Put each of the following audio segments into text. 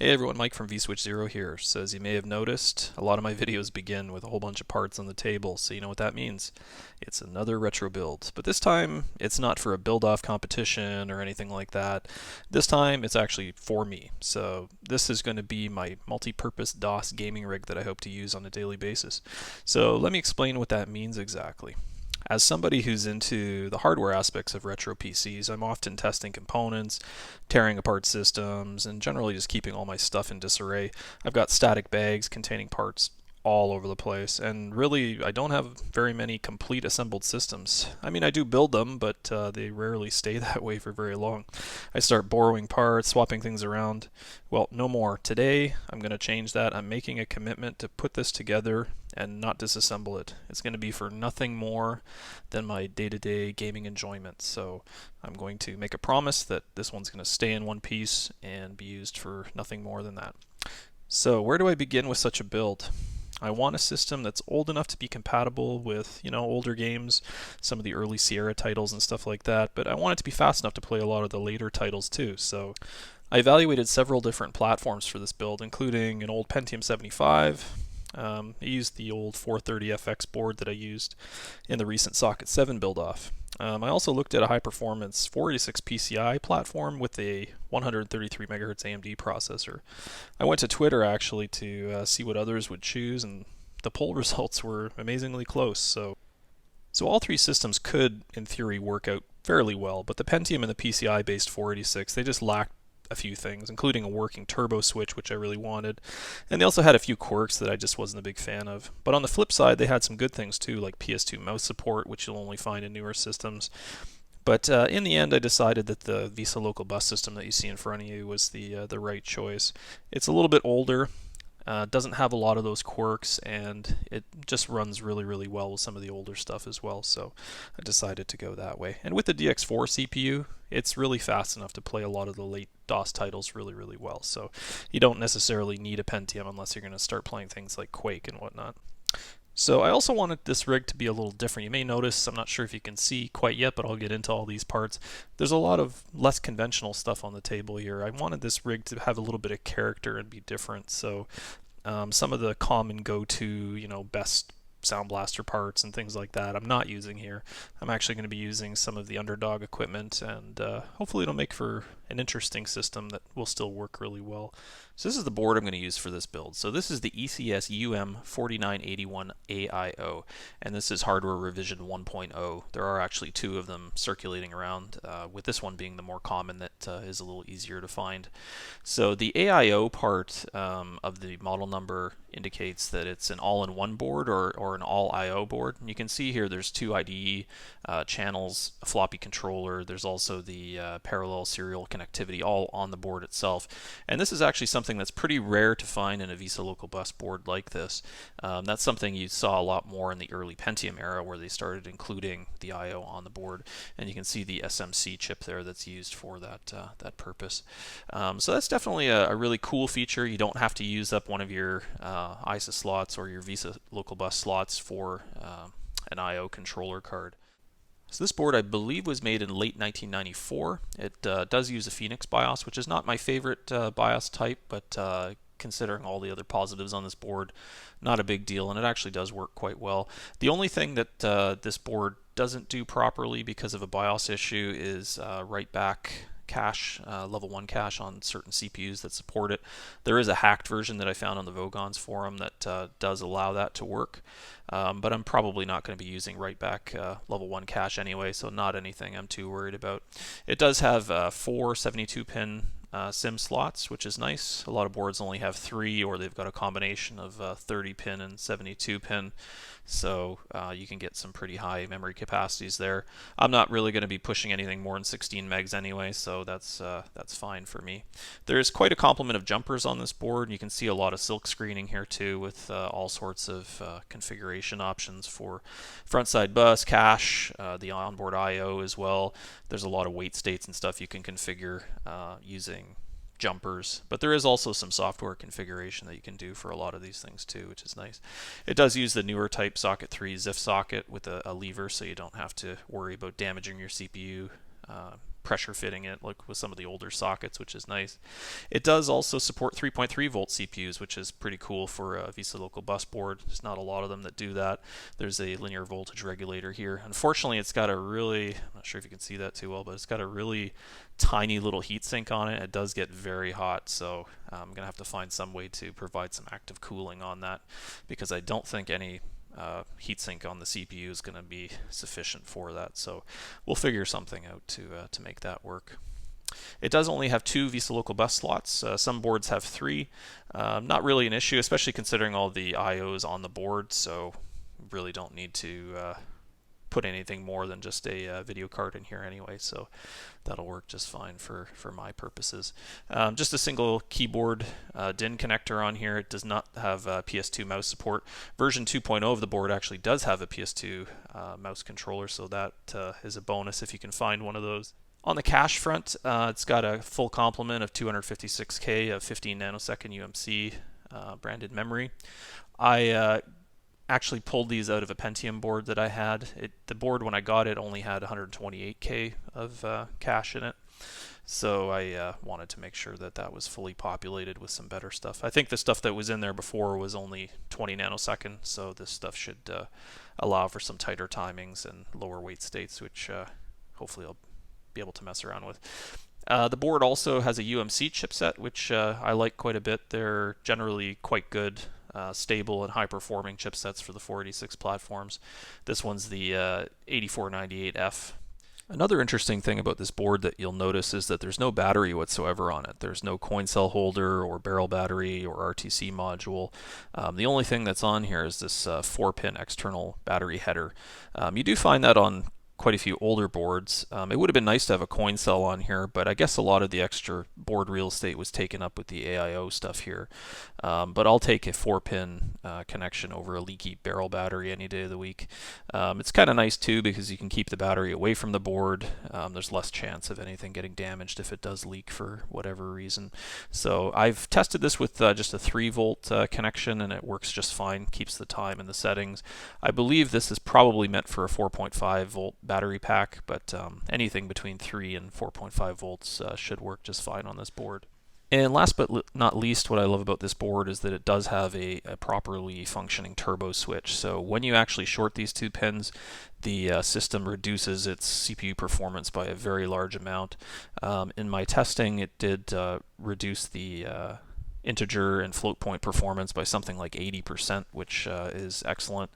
Hey everyone, Mike from vSwitch0 here. So as you may have noticed, a lot of my videos begin with a whole bunch of parts on the table, so you know what that means. It's another retro build. But this time, it's not for a build-off competition or anything like that. This time, it's actually for me. So this is going to be my multi-purpose DOS gaming rig that I hope to use on a daily basis. So let me explain what that means exactly. As somebody who's into the hardware aspects of retro PCs, I'm often testing components, tearing apart systems, and generally just keeping all my stuff in disarray. I've got static bags containing parts all over the place, and really I don't have very many complete assembled systems. I mean, I do build them, but they rarely stay that way for very long. I start borrowing parts, swapping things around. Well, no more. Today I'm going to change that. I'm making a commitment to put this together and not disassemble it. It's going to be for nothing more than my day-to-day gaming enjoyment. So I'm going to make a promise that this one's going to stay in one piece and be used for nothing more than that. So where do I begin with such a build? I want a system that's old enough to be compatible with, older games, some of the early Sierra titles and stuff like that, but I want it to be fast enough to play a lot of the later titles too. So I evaluated several different platforms for this build, including an old Pentium 75. I used the old 430FX board that I used in the recent Socket 7 build-off. I also looked at a high-performance 486 PCI platform with a 133 MHz AMD processor. I went to Twitter actually to see what others would choose, and the poll results were amazingly close. So all three systems could, in theory, work out fairly well, but the Pentium and the PCI-based 486, they just lacked a few things, including a working turbo switch, which I really wanted. And they also had a few quirks that I just wasn't a big fan of. But on the flip side, they had some good things too, like PS2 mouse support, which you'll only find in newer systems. But in the end, I decided that the VESA local bus system that you see in front of you was the right choice. It's a little bit older, doesn't have a lot of those quirks, and it just runs really, really well with some of the older stuff as well. So I decided to go that way. And with the DX4 CPU, it's really fast enough to play a lot of the late DOS titles really, really well. So you don't necessarily need a Pentium unless you're going to start playing things like Quake and whatnot. So I also wanted this rig to be a little different. You may notice, I'm not sure if you can see quite yet, but I'll get into all these parts. There's a lot of less conventional stuff on the table here. I wanted this rig to have a little bit of character and be different. So some of the common go-to, best Sound Blaster parts and things like that I'm not using here. I'm actually going to be using some of the Underdog equipment, and hopefully it'll make for an interesting system that will still work really well. So this is the board I'm going to use for this build. So this is the ECS UM4981 AIO, and this is hardware revision 1.0. There are actually two of them circulating around, with this one being the more common that is a little easier to find. So the AIO part of the model number indicates that it's an all-in-one board or an all-IO board. And you can see here there's two IDE channels, a floppy controller, there's also the parallel serial connectivity all on the board itself. And this is actually something that's pretty rare to find in a VESA local bus board like this. That's something you saw a lot more in the early Pentium era, where they started including the IO on the board. And you can see the SMC chip there that's used for that purpose. So that's definitely a really cool feature. You don't have to use up one of your ISA slots or your VESA local bus slots for an IO controller card. So this board, I believe, was made in late 1994. It does use a Phoenix BIOS, which is not my favorite BIOS type, but considering all the other positives on this board, not a big deal, and it actually does work quite well. The only thing that this board doesn't do properly because of a BIOS issue is write back cache, level 1 cache on certain CPUs that support it. There is a hacked version that I found on the Vogons forum that does allow that to work, but I'm probably not going to be using write back level 1 cache anyway, so not anything I'm too worried about. It does have 4 72-pin SIM slots, which is nice. A lot of boards only have 3, or they've got a combination of 30-pin and 72-pin, so you can get some pretty high memory capacities there. I'm not really going to be pushing anything more than 16 megs anyway, so that's fine for me. There's quite a complement of jumpers on this board, and you can see a lot of silk screening here too, with all sorts of configuration options for front side bus, cache, the onboard I/O as well. There's a lot of wait states and stuff you can configure using jumpers, but there is also some software configuration that you can do for a lot of these things too, which is nice. It does use the newer type socket 3 ZIF socket with a lever, so you don't have to worry about damaging your CPU pressure fitting it like with some of the older sockets, which is nice. It does also support 3.3 volt CPUs, which is pretty cool for a VESA local bus board. There's not a lot of them that do that. There's a linear voltage regulator here. Unfortunately, it's got a really, I'm not sure if you can see that too well, but it's got a really tiny little heatsink on it. It does get very hot, so I'm going to have to find some way to provide some active cooling on that, because I don't think any heatsink on the CPU is going to be sufficient for that. So we'll figure something out to make that work. It does only have 2 VESA local bus slots. Some boards have 3. Not really an issue, especially considering all the IOs on the board, so really don't need to put anything more than just a video card in here anyway, so that'll work just fine for my purposes. Just a single keyboard DIN connector on here. It does not have PS2 mouse support. Version 2.0 of the board actually does have a PS2 mouse controller, so that is a bonus if you can find one of those. On the cache front, it's got a full complement of 256K of 15 nanosecond UMC branded memory. I actually pulled these out of a Pentium board that I had. The board, when I got it, only had 128K of cache in it. So I wanted to make sure that that was fully populated with some better stuff. I think the stuff that was in there before was only 20 nanosecond, so this stuff should allow for some tighter timings and lower weight states, which hopefully I'll be able to mess around with. The board also has a UMC chipset, which I like quite a bit. They're generally quite good, stable and high-performing chipsets for the 486 platforms. This one's the 8498F. Another interesting thing about this board that you'll notice is that there's no battery whatsoever on it. There's no coin cell holder or barrel battery or RTC module. The only thing that's on here is this 4-pin external battery header. You do find that on quite a few older boards. It would have been nice to have a coin cell on here, but I guess a lot of the extra board real estate was taken up with the AIO stuff here. But I'll take a 4-pin connection over a leaky barrel battery any day of the week. It's kind of nice too because you can keep the battery away from the board. There's less chance of anything getting damaged if it does leak for whatever reason. So I've tested this with just a 3-volt connection, and it works just fine, keeps the time in the settings. I believe this is probably meant for a 4.5 volt battery pack, but anything between 3 and 4.5 volts should work just fine on this board. And last but not least, what I love about this board is that it does have a properly functioning turbo switch. So when you actually short these 2 pins, the system reduces its CPU performance by a very large amount. In my testing, it did reduce the integer and float point performance by something like 80%, which is excellent.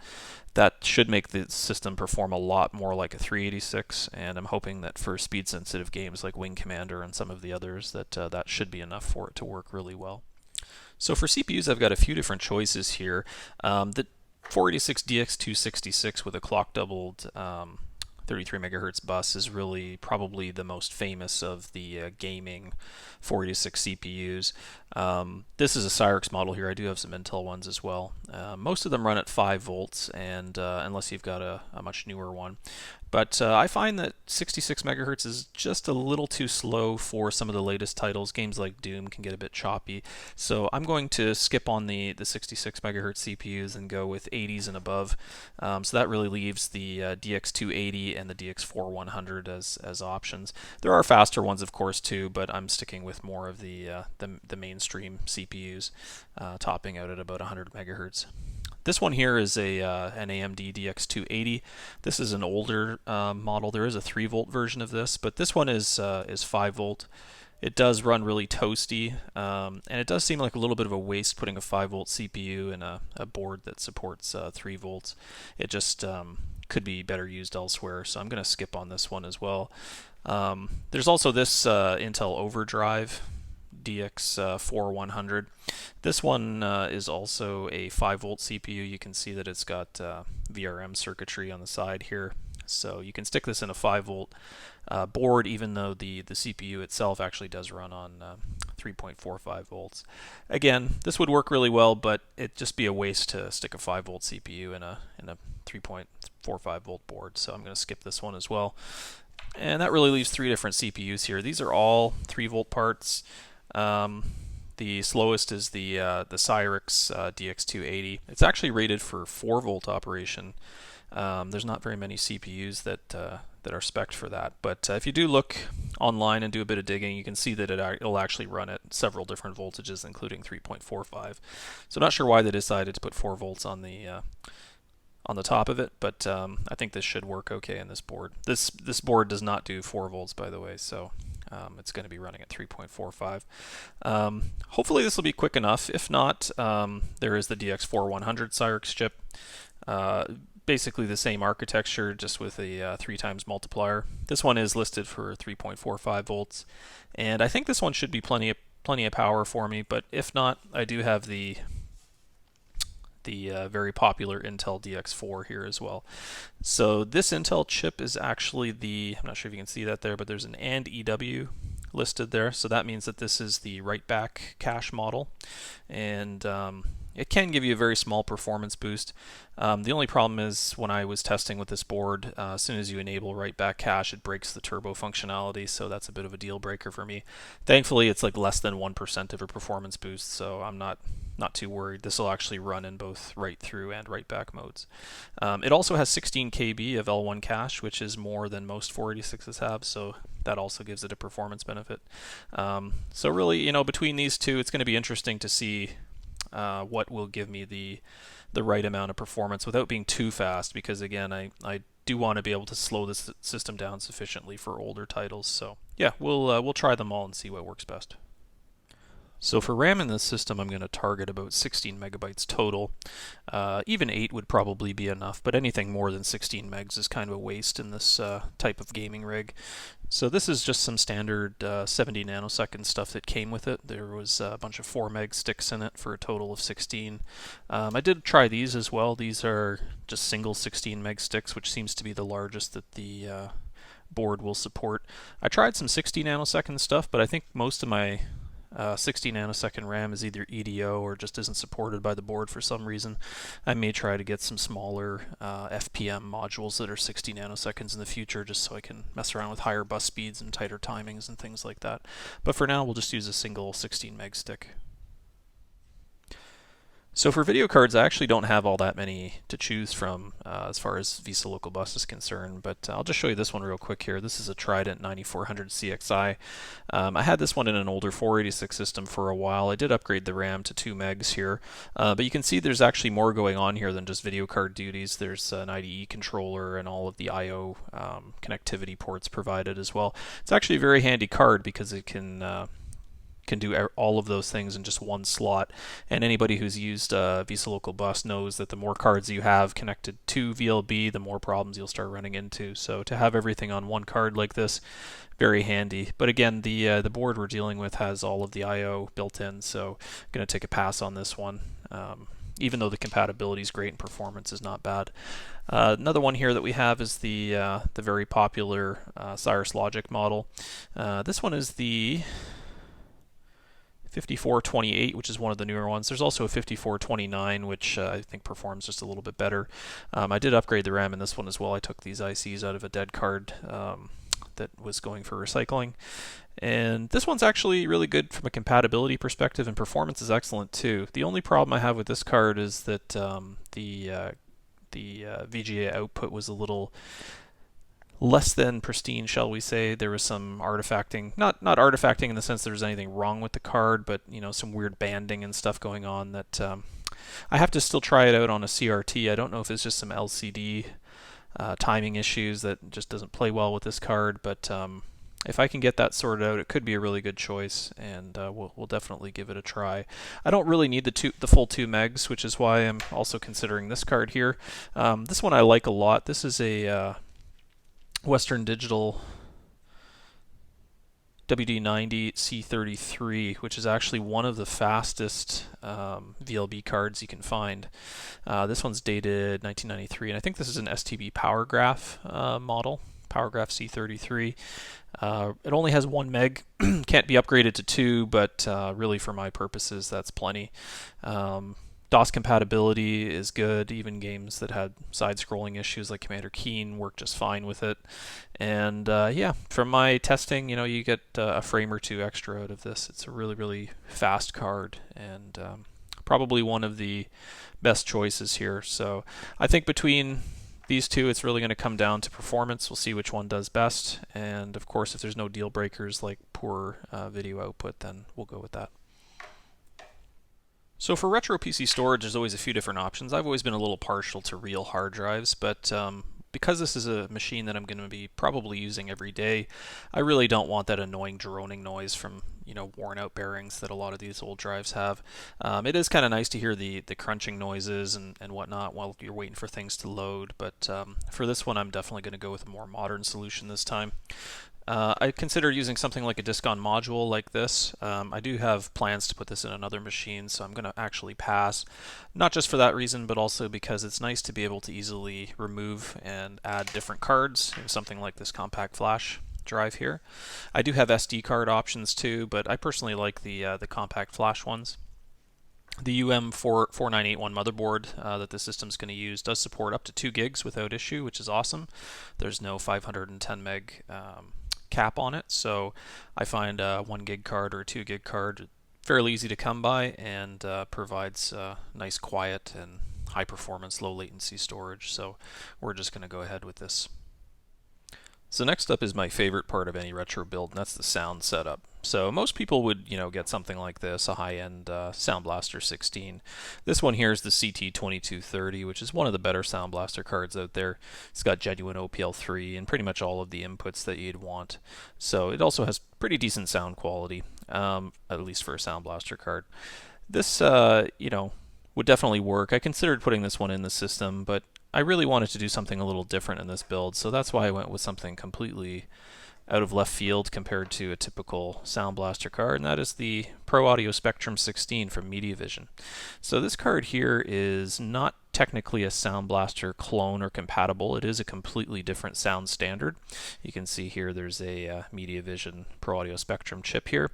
That should make the system perform a lot more like a 386, and I'm hoping that for speed-sensitive games like Wing Commander and some of the others, that that should be enough for it to work really well. So for CPUs, I've got a few different choices here. The 486 DX266 with a clock-doubled 33 megahertz bus is really probably the most famous of the gaming 486 CPUs. This is a Cyrix model here. I do have some Intel ones as well. Most of them run at 5 volts, and unless you've got a much newer one. But I find that 66 megahertz is just a little too slow for some of the latest titles. Games like Doom can get a bit choppy. So I'm going to skip on the 66 megahertz CPUs and go with 80s and above. So that really leaves the DX280 and the DX4100 as options. There are faster ones, of course, too, but I'm sticking with more of the mainstream CPUs, topping out at about 100 megahertz. This one here is an AMD DX280. This is an older model. There is a 3-volt version of this, but this one is 5-volt. It does run really toasty, and it does seem like a little bit of a waste putting a 5-volt CPU in a board that supports 3 volts. It just could be better used elsewhere, so I'm going to skip on this one as well. There's also this Intel Overdrive DX4100. This one is also a 5-volt CPU. You can see that it's got VRM circuitry on the side here. So you can stick this in a 5-volt board, even though the CPU itself actually does run on 3.45 volts. Again, this would work really well, but it'd just be a waste to stick a 5-volt CPU in a 3.45 volt board. So I'm going to skip this one as well. And that really leaves 3 different CPUs here. These are all 3-volt parts. The slowest is the Cyrix DX280. It's actually rated for 4-volt operation. There's not very many CPUs that are spec'd for that. But if you do look online and do a bit of digging, you can see that it'll actually run at several different voltages, including 3.45. So not sure why they decided to put 4 volts on the top of it, but I think this should work okay in this board. This board does not do 4 volts, by the way, so it's going to be running at 3.45. Hopefully this will be quick enough. If not, there is the DX4100 Cyrix chip. Basically the same architecture, just with a 3 times multiplier. This one is listed for 3.45 volts, and I think this one should be plenty of power for me. But if not, I do have the very popular Intel DX4 here as well. So this Intel chip is actually I'm not sure if you can see that there, but there's an AND EW listed there. So that means that this is the write-back cache model, and it can give you a very small performance boost. The only problem is when I was testing with this board, as soon as you enable write-back cache, it breaks the turbo functionality, so that's a bit of a deal breaker for me. Thankfully, it's like less than 1% of a performance boost, so I'm not too worried. This will actually run in both write-through and write-back modes. It also has 16 KB of L1 cache, which is more than most 486s have, so that also gives it a performance benefit. So really, between these two, it's going to be interesting to see what will give me the right amount of performance without being too fast, because again, I do want to be able to slow this system down sufficiently for older titles. So yeah, we'll try them all and see what works best. So for RAM in this system, I'm going to target about 16 megabytes total. Even 8 would probably be enough, but anything more than 16 megs is kind of a waste in this type of gaming rig. So this is just some standard 70 nanosecond stuff that came with it. There was a bunch of 4 meg sticks in it for a total of 16. I did try these as well. These are just single 16 meg sticks, which seems to be the largest that the board will support. I tried some 60 nanosecond stuff, but I think most of my 60 nanosecond RAM is either EDO or just isn't supported by the board for some reason. I may try to get some smaller FPM modules that are 60 nanoseconds in the future, just so I can mess around with higher bus speeds and tighter timings and things like that. But for now, we'll just use a single 16 meg stick. So for video cards, I actually don't have all that many to choose from as far as VESA local bus is concerned, but I'll just show you this one real quick here. This is a Trident 9400 CXI. I had this one in an older 486 system for a while. I did upgrade the RAM to 2 megs here, but you can see there's actually more going on here than just video card duties. There's an IDE controller and all of the I/O connectivity ports provided as well. It's actually a very handy card because it can do all of those things in just one slot, and anybody who's used VESA Local Bus knows that the more cards you have connected to VLB, the more problems you'll start running into. So to have everything on one card like this, very handy. But again, the board we're dealing with has all of the I/O built in, so I'm going to take a pass on this one. Even though the compatibility is great and performance is not bad. Another one here that we have is the very popular Cirrus Logic model. This one is the 5428, which is one of the newer ones. There's also a 5429, which I think performs just a little bit better. I did upgrade the RAM in this one as well. I took these ICs out of a dead card that was going for recycling. And this one's actually really good from a compatibility perspective, and performance is excellent too. The only problem I have with this card is that the VGA output was a little less than pristine, shall we say. There was some artifacting, not artifacting in the sense there's anything wrong with the card, but some weird banding and stuff going on that I have to still try it out on a CRT. I don't know if it's just some LCD timing issues that just doesn't play well with this card, but if I can get that sorted out, it could be a really good choice, and we'll definitely give it a try. I don't really need the full 2 megs, which is why I'm also considering this card here. This one I like a lot. This is a Western Digital WD90 C33, which is actually one of the fastest VLB cards you can find. This one's dated 1993, and I think this is an STB PowerGraph model, PowerGraph C33. It only has 1 meg, can't be upgraded to 2, but really for my purposes that's plenty. DOS compatibility is good. Even games that had side-scrolling issues like Commander Keen work just fine with it. And yeah, from my testing, you get a frame or 2 extra out of this. It's a really, really fast card, and probably one of the best choices here. So I think between These two, it's really going to come down to performance. We'll see which one does best, and of course if there's no deal breakers like poor video output, then we'll go with that. So for retro PC storage, there's always a few different options. I've always been a little partial to real hard drives, but because this is a machine that I'm going to be probably using every day, I really don't want that annoying droning noise from worn out bearings that a lot of these old drives have. It is kind of nice to hear the crunching noises and whatnot while you're waiting for things to load, but for this one I'm definitely going to go with a more modern solution this time. I consider using something like a disc-on module like this. I do have plans to put this in another machine, so I'm going to actually pass, not just for that reason, but also because it's nice to be able to easily remove and add different cards in something like this compact flash drive here. I do have SD card options too, but I personally like the compact flash ones. The UM4981 motherboard that the system's going to use does support up to 2 gigs without issue, which is awesome. There's no 510 meg cap on it, so I find a 1 gig card or a 2 gig card fairly easy to come by and provides nice quiet and high performance low latency storage, so we're just going to go ahead with this. So next up is my favorite part of any retro build, and that's the sound setup. So most people would, get something like this, a high-end Sound Blaster 16. This one here is the CT2230, which is one of the better Sound Blaster cards out there. It's got genuine OPL3 and pretty much all of the inputs that you'd want. So it also has pretty decent sound quality, at least for a Sound Blaster card. This, would definitely work. I considered putting this one in the system, but I really wanted to do something a little different in this build, so that's why I went with something completely out of left field compared to a typical Sound Blaster card, and that is the Pro Audio Spectrum 16 from MediaVision. So this card here is not technically a Sound Blaster clone or compatible. It is a completely different sound standard. You can see here there's a MediaVision Pro Audio Spectrum chip here.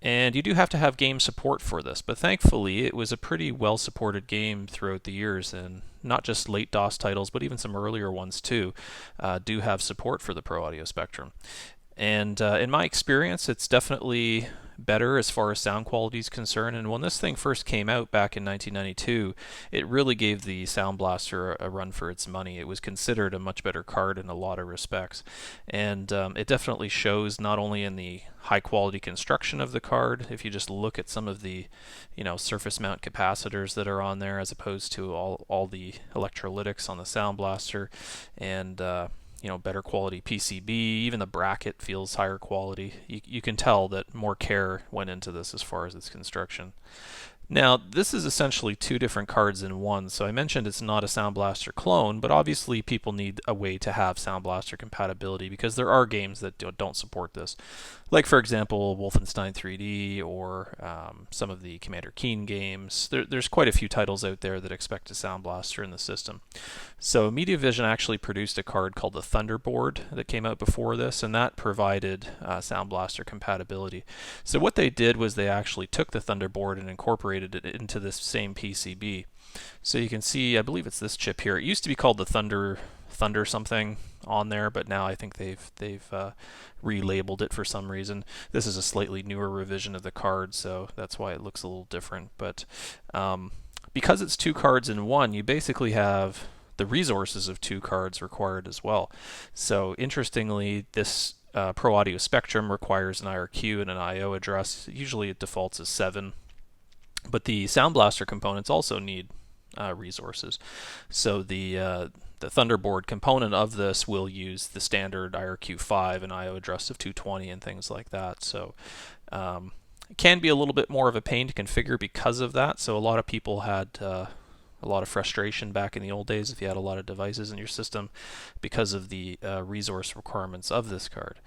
And you do have to have game support for this, but thankfully it was a pretty well supported game throughout the years, and not just late DOS titles, but even some earlier ones too, do have support for the Pro Audio Spectrum. And in my experience, it's definitely better as far as sound quality is concerned. And when this thing first came out back in 1992, it really gave the Sound Blaster a run for its money. It was considered a much better card in a lot of respects. And it definitely shows not only in the high quality construction of the card, if you just look at some of the surface mount capacitors that are on there as opposed to all the electrolytics on the Sound Blaster, and better quality PCB, even the bracket feels higher quality. You can tell that more care went into this as far as its construction. Now, this is essentially 2 different cards in one, so I mentioned it's not a Sound Blaster clone, but obviously people need a way to have Sound Blaster compatibility because there are games that don't support this. Like, for example, Wolfenstein 3D or some of the Commander Keen games. There's quite a few titles out there that expect a Sound Blaster in the system. So MediaVision actually produced a card called the Thunderboard that came out before this, and that provided Sound Blaster compatibility. So what they did was they actually took the Thunderboard and incorporated it into this same PCB. So you can see, I believe it's this chip here. It used to be called the Thunder something on there, but now I think they've relabeled it for some reason. This is a slightly newer revision of the card, so that's why it looks a little different. But because it's 2 cards in one, you basically have the resources of 2 cards required as well. So interestingly, this Pro Audio Spectrum requires an IRQ and an I/O address. Usually it defaults as 7. But the Sound Blaster components also need resources. So the Thunderboard component of this will use the standard IRQ5 and I/O address of 220 and things like that. So it can be a little bit more of a pain to configure because of that. So a lot of people had a lot of frustration back in the old days if you had a lot of devices in your system because of the resource requirements of this card.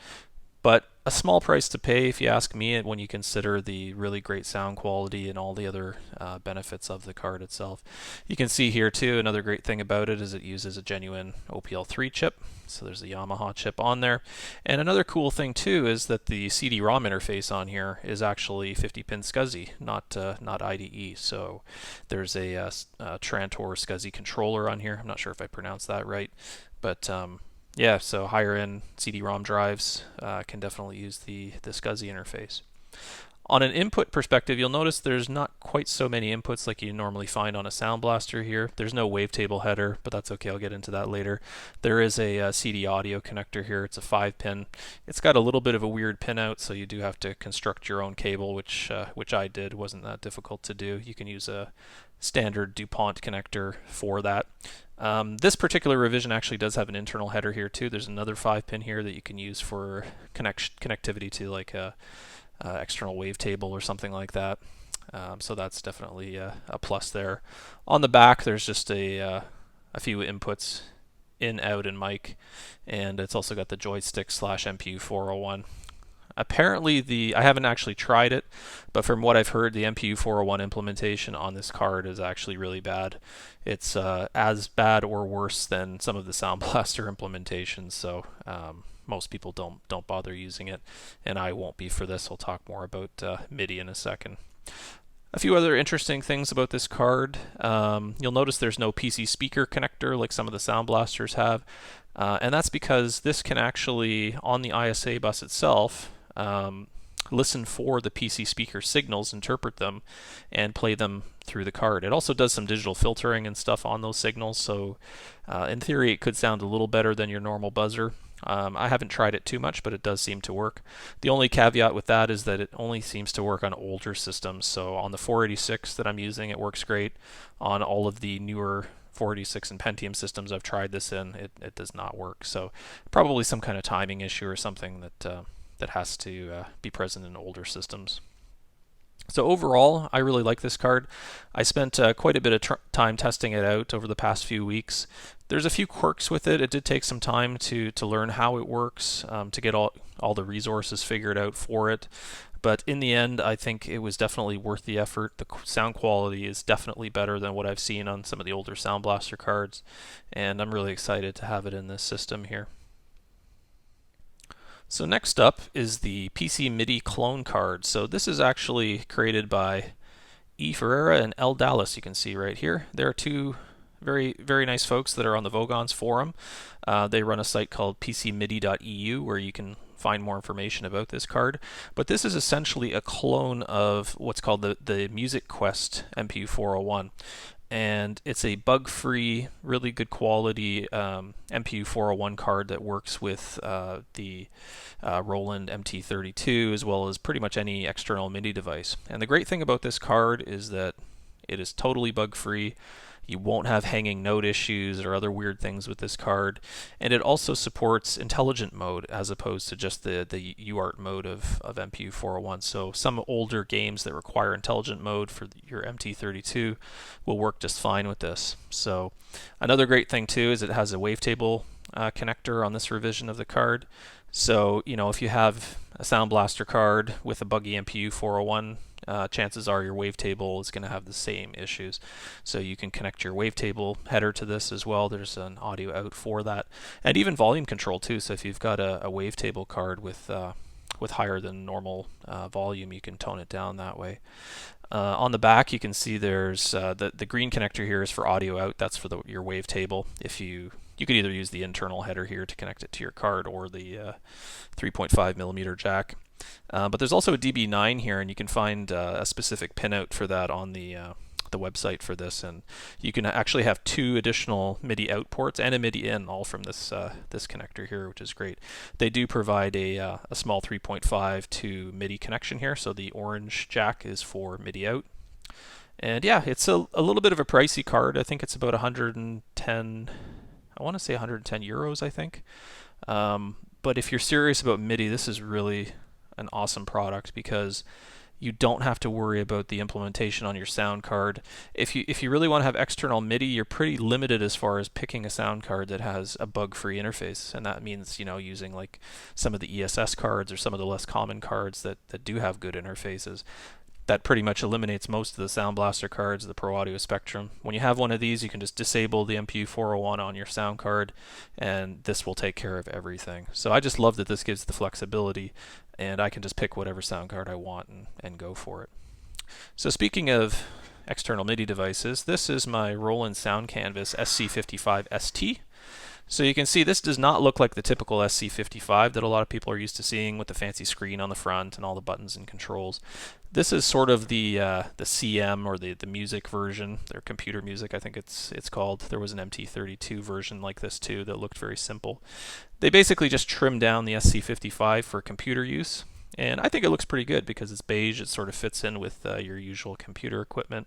But a small price to pay, if you ask me, when you consider the really great sound quality and all the other benefits of the card itself. You can see here too, another great thing about it is it uses a genuine OPL3 chip. So there's a Yamaha chip on there. And another cool thing too is that the CD-ROM interface on here is actually 50-pin SCSI, not IDE. So there's a Trantor SCSI controller on here. I'm not sure if I pronounced that right, but yeah, so higher end CD-ROM drives can definitely use the SCSI interface. On an input perspective, you'll notice there's not quite so many inputs like you normally find on a Sound Blaster here. There's no wavetable header, but that's okay, I'll get into that later. There is a CD audio connector here, it's a 5-pin. It's got a little bit of a weird pinout, so you do have to construct your own cable, which I did. It wasn't that difficult to do. You can use a standard DuPont connector for that. This particular revision actually does have an internal header here too. There's another 5-pin here that you can use for connectivity to like a external wavetable or something like that. So that's definitely a plus there. On the back, there's just a few inputs, in, out, and mic, and it's also got the joystick / MPU 401. Apparently, I haven't actually tried it, but from what I've heard, the MPU 401 implementation on this card is actually really bad. It's as bad or worse than some of the Sound Blaster implementations, so most people don't bother using it, and I won't be for this. I'll talk more about MIDI in a second. A few other interesting things about this card. You'll notice there's no PC speaker connector like some of the Sound Blasters have, and that's because this can actually, on the ISA bus itself, listen for the PC speaker signals, interpret them, and play them through the card. It also does some digital filtering and stuff on those signals, so in theory it could sound a little better than your normal buzzer. I haven't tried it too much, but it does seem to work. The only caveat with that is that it only seems to work on older systems. So on the 486 that I'm using, it works great. On all of the newer 486 and Pentium systems I've tried this in, it does not work. So probably some kind of timing issue or something that has to be present in older systems. So overall, I really like this card. I spent quite a bit of time testing it out over the past few weeks. There's a few quirks with it. It did take some time to learn how it works, to get all the resources figured out for it. But in the end, I think it was definitely worth the effort. The sound quality is definitely better than what I've seen on some of the older Sound Blaster cards, and I'm really excited to have it in this system here. So next up is the PC MIDI clone card. So this is actually created by E. Ferreira and L. Dallas, you can see right here. There are two very, very nice folks that are on the Vogons forum. They run a site called pcmidi.eu where you can find more information about this card. But this is essentially a clone of what's called the Music Quest MPU 401. And it's a bug-free, really good quality MPU 401 card that works with the Roland MT32 as well as pretty much any external MIDI device. And the great thing about this card is that it is totally bug-free. You won't have hanging note issues or other weird things with this card. And it also supports intelligent mode as opposed to just the UART mode of MPU 401. So some older games that require intelligent mode for your MT32 will work just fine with this. So another great thing too is it has a wavetable connector on this revision of the card. So, you know, if you have a Sound Blaster card with a buggy MPU 401, chances are your wavetable is going to have the same issues. So you can connect your wavetable header to this as well. There's an audio out for that, and even volume control too. So if you've got a wavetable card with higher than normal volume, you can tone it down that way. On the back, you can see there's the green connector here is for audio out. That's for your wavetable. If you could either use the internal header here to connect it to your card or the 3.5mm jack. But there's also a DB9 here, and you can find a specific pinout for that on the website for this, and you can actually have two additional MIDI out ports and a MIDI in, all from this connector here, which is great. They do provide a small 3.5 to MIDI connection here, so the orange jack is for MIDI out. And yeah, it's a little bit of a pricey card. I think it's about 110. I want to say 110 euros, I think. But if you're serious about MIDI, this is really an awesome product because you don't have to worry about the implementation on your sound card. If you really want to have external MIDI, you're pretty limited as far as picking a sound card that has a bug-free interface, and that means, you know, using like some of the ESS cards or some of the less common cards that do have good interfaces. That pretty much eliminates most of the Sound Blaster cards, the Pro Audio Spectrum. When you have one of these, you can just disable the MPU 401 on your sound card, and this will take care of everything. So I just love that this gives the flexibility, and I can just pick whatever sound card I want and go for it. So speaking of external MIDI devices, this is my Roland Sound Canvas SC55 ST. So you can see this does not look like the typical SC55 that a lot of people are used to seeing with the fancy screen on the front and all the buttons and controls. This is sort of the CM, or the music version, their computer music, I think it's called. There was an MT32 version like this too that looked very simple. They basically just trimmed down the SC55 for computer use, and I think it looks pretty good because it's beige. It sort of fits in with your usual computer equipment.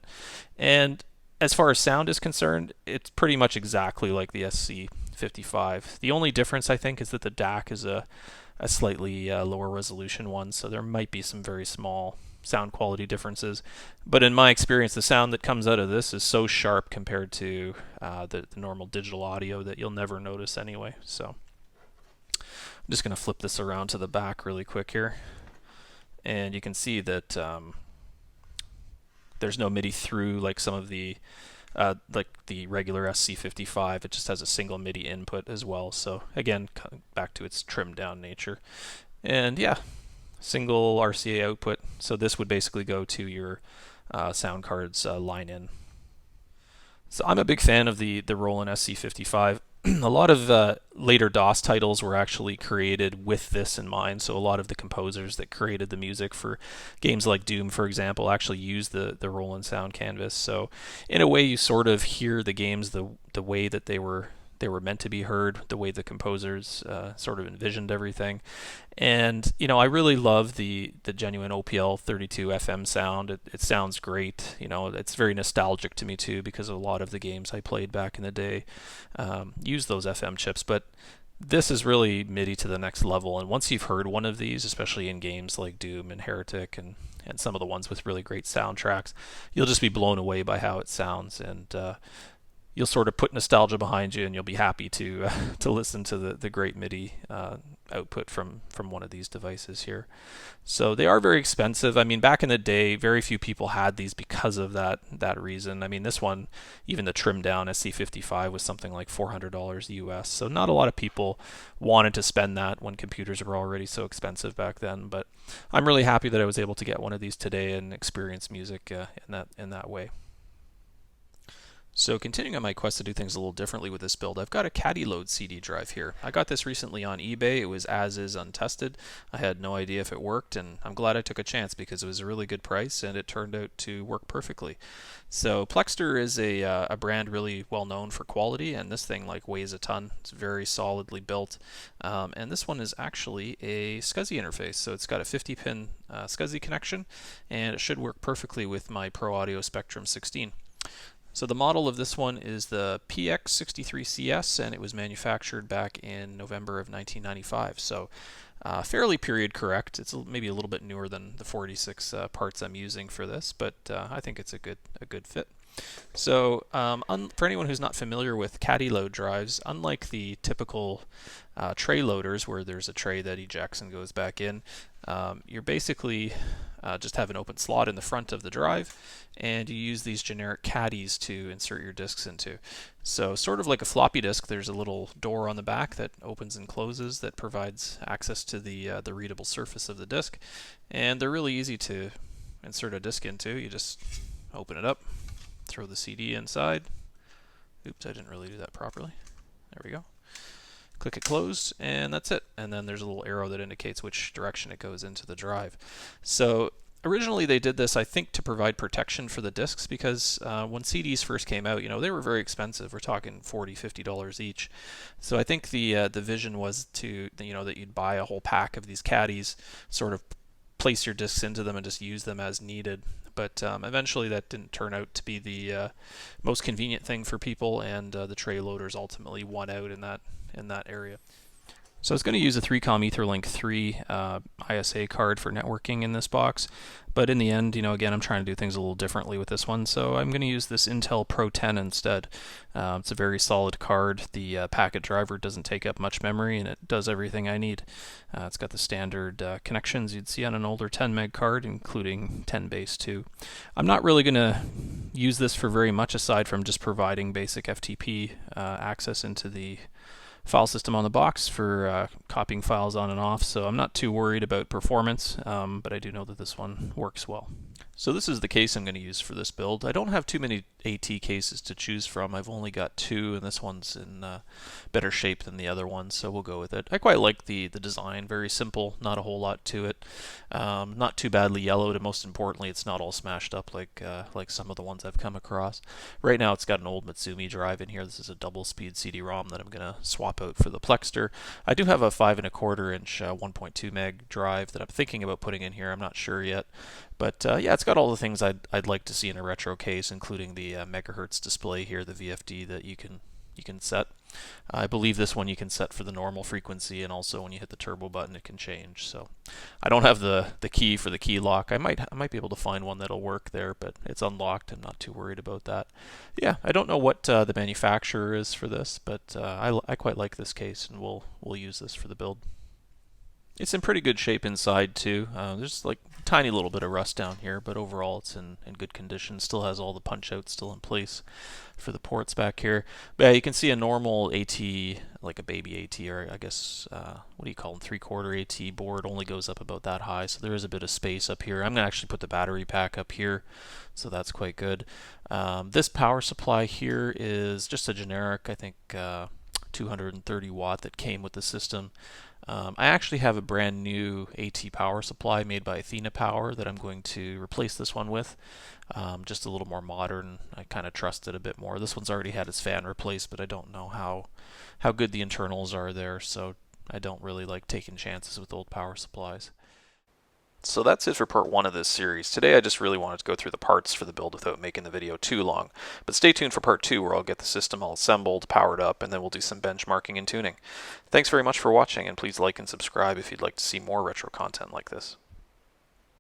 And as far as sound is concerned, it's pretty much exactly like the SC55. The only difference, I think, is that the DAC is a slightly lower resolution one, so there might be some very small sound quality differences. But in my experience, the sound that comes out of this is so sharp compared to the normal digital audio that you'll never notice anyway. So I'm just going to flip this around to the back really quick here. And you can see that there's no MIDI through like some of the regular SC55. It just has a single MIDI input as well. So again, back to its trimmed down nature. And yeah, single RCA output. So this would basically go to your sound card's line in. So I'm a big fan of the Roland SC55. A lot of later DOS titles were actually created with this in mind. So a lot of the composers that created the music for games like Doom, for example, actually used the Roland sound canvas. So in a way, you sort of hear the games the way that they were meant to be heard, the way the composers sort of envisioned everything. And I really love the genuine OPL 32 FM sound. It sounds great. It's very nostalgic to me too, because a lot of the games I played back in the day used those FM chips. But this is really MIDI to the next level. And once you've heard one of these, especially in games like Doom and Heretic and some of the ones with really great soundtracks, you'll just be blown away by how it sounds. And you'll sort of put nostalgia behind you, and you'll be happy to listen to the great MIDI output from one of these devices here. So they are very expensive. I mean, back in the day, very few people had these because of that reason. I mean, this one, even the trimmed down SC55 was something like $400 US. So not a lot of people wanted to spend that when computers were already so expensive back then. But I'm really happy that I was able to get one of these today and experience music in that way. So continuing on my quest to do things a little differently with this build, I've got a Caddy-Load CD drive here. I got this recently on eBay. It was as is untested. I had no idea if it worked, and I'm glad I took a chance because it was a really good price and it turned out to work perfectly. So Plextor is a brand really well known for quality, and this thing weighs a ton. It's very solidly built, and this one is actually a SCSI interface. So it's got a 50-pin SCSI connection, and it should work perfectly with my Pro Audio Spectrum 16. So the model of this one is the PX63CS, and it was manufactured back in November of 1995. So fairly period correct. It's maybe a little bit newer than the 46 parts I'm using for this, but I think it's a good fit. So for anyone who's not familiar with Caddy-Load drives, unlike the typical tray loaders where there's a tray that ejects and goes back in, you're basically just have an open slot in the front of the drive, and you use these generic caddies to insert your disks into. So sort of like a floppy disk, there's a little door on the back that opens and closes that provides access to the readable surface of the disk, and they're really easy to insert a disk into. You just open it up, throw the CD inside. Oops, I didn't really do that properly. There we go. Click it closed, and that's it. And then there's a little arrow that indicates which direction it goes into the drive. So originally they did this, I think, to provide protection for the disks, because when CDs first came out, they were very expensive. We're talking $40, $50 each. So I think the vision was that you'd buy a whole pack of these caddies, sort of place your disks into them and just use them as needed. But eventually that didn't turn out to be the most convenient thing for people, and the tray loaders ultimately won out in that area. So I was going to use a 3Com Etherlink 3 ISA card for networking in this box, but in the end, again, I'm trying to do things a little differently with this one, so I'm going to use this Intel Pro 10 instead. It's a very solid card. The packet driver doesn't take up much memory, and it does everything I need. It's got the standard connections you'd see on an older 10 meg card, including 10 base too. I'm not really going to use this for very much aside from just providing basic FTP access into the file system on the box for copying files on and off, so I'm not too worried about performance, but I do know that this one works well. So this is the case I'm going to use for this build. I don't have too many AT cases to choose from. I've only got two, and this one's in better shape than the other one, so we'll go with it. I quite like the design. Very simple, not a whole lot to it. Not too badly yellowed, and most importantly, it's not all smashed up like some of the ones I've come across. Right now, it's got an old Mitsumi drive in here. This is a double-speed CD-ROM that I'm going to swap out for the Plextor. I do have a 5 1/4 inch 1.2 meg drive that I'm thinking about putting in here. I'm not sure yet. But yeah, it's got all the things I'd like to see in a retro case, including the megahertz display here, the VFD that you can set. I believe this one you can set for the normal frequency, and also when you hit the turbo button it can change. So I don't have the key for the key lock. I might be able to find one that'll work there, but it's unlocked. I'm not too worried about that. Yeah, I don't know what the manufacturer is for this, but I quite like this case, and we'll use this for the build. It's in pretty good shape inside too. There's like a tiny little bit of rust down here, but overall it's in good condition. Still has all the punch outs still in place for the ports back here. But yeah, you can see a normal AT, like a baby AT, or I guess, what do you call them, 3/4 AT board only goes up about that high, so there is a bit of space up here. I'm going to actually put the battery pack up here, so that's quite good. This power supply here is just a generic, I think, 230 watt that came with the system. I actually have a brand new AT power supply made by Athena Power that I'm going to replace this one with. Just a little more modern. I kind of trust it a bit more. This one's already had its fan replaced, but I don't know how good the internals are there, so I don't really like taking chances with old power supplies. So that's it for part 1 of this series. Today I just really wanted to go through the parts for the build without making the video too long. But stay tuned for part 2 where I'll get the system all assembled, powered up, and then we'll do some benchmarking and tuning. Thanks very much for watching, and please like and subscribe if you'd like to see more retro content like this.